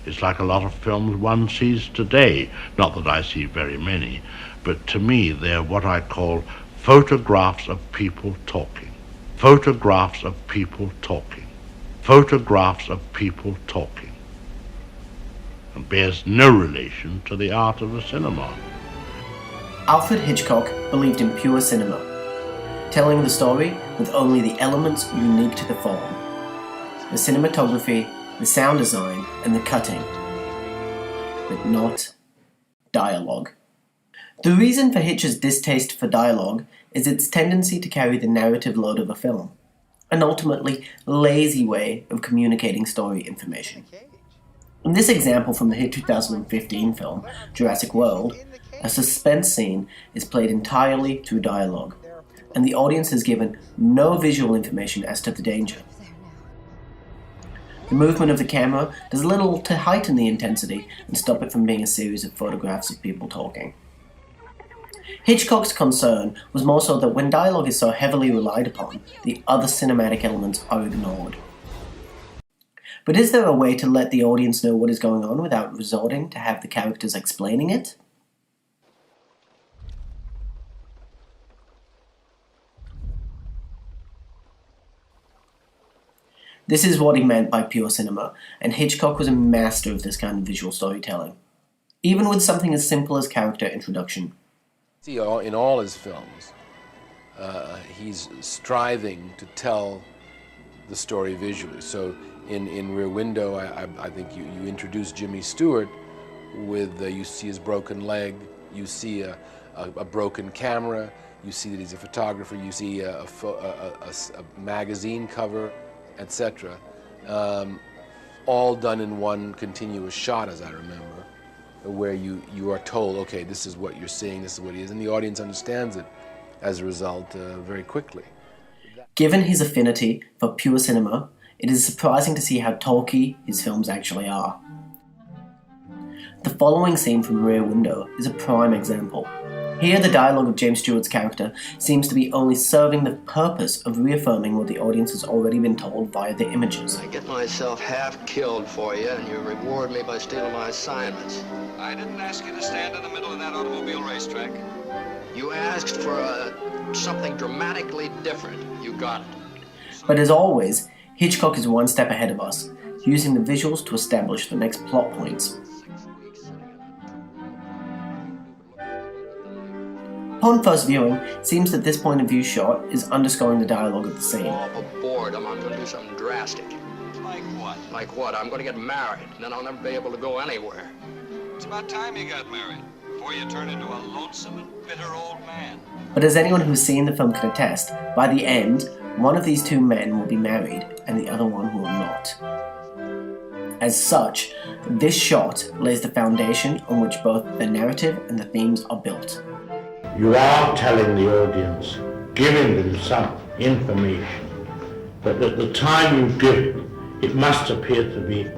It's like a lot of films one sees today, not that I see very many, but to me they're what I call photographs of people talking. Photographs of people talking. Photographs of people talking. And bears no relation to the art of the cinema. Alfred Hitchcock believed in pure cinema, telling the story with only the elements unique to the form: the cinematography, the sound design, and the cutting, but not dialogue. The reason for Hitch's distaste for dialogue is its tendency to carry the narrative load of a film, an ultimately lazy way of communicating story information. In this example from the 2015 film, Jurassic World, a suspense scene is played entirely through dialogue, and the audience is given no visual information as to the danger. The movement of the camera does little to heighten the intensity and stop it from being a series of photographs of people talking. Hitchcock's concern was more so that when dialogue is so heavily relied upon, the other cinematic elements are ignored. But is there a way to let the audience know what is going on without resorting to have the characters explaining it? This is what he meant by pure cinema, and Hitchcock was a master of this kind of visual storytelling, even with something as simple as character introduction. See, in all his films, he's striving to tell the story visually. So in Rear Window, I think you introduce Jimmy Stewart with, you see his broken leg, you see a broken camera, you see that he's a photographer, you see a magazine cover, etc. All done in one continuous shot, as I remember, where you are told, okay, this is what you're seeing, this is what he is, and the audience understands it as a result very quickly. Given his affinity for pure cinema, it is surprising to see how talky his films actually are. The following scene from Rear Window is a prime example. Here, the dialogue of James Stewart's character seems to be only serving the purpose of reaffirming what the audience has already been told via the images. I get myself half killed for you, and you reward me by stealing my assignments. I didn't ask you to stand in the middle of that automobile racetrack. You asked for something dramatically different. You got it. But as always, Hitchcock is one step ahead of us, using the visuals to establish the next plot points. Upon first viewing, it seems that this point of view shot is underscoring the dialogue of the scene. Awful boredom. I'm going to do something drastic. Like what? Like what? I'm going to get married, and then I'll never be able to go anywhere. It's about time you got married, before you turn into a lonesome and bitter old man. But as anyone who's seen the film can attest, by the end, one of these two men will be married, and the other one will not. As such, this shot lays the foundation on which both the narrative and the themes are built. You are telling the audience, giving them some information, but at the time you give it, it must appear to be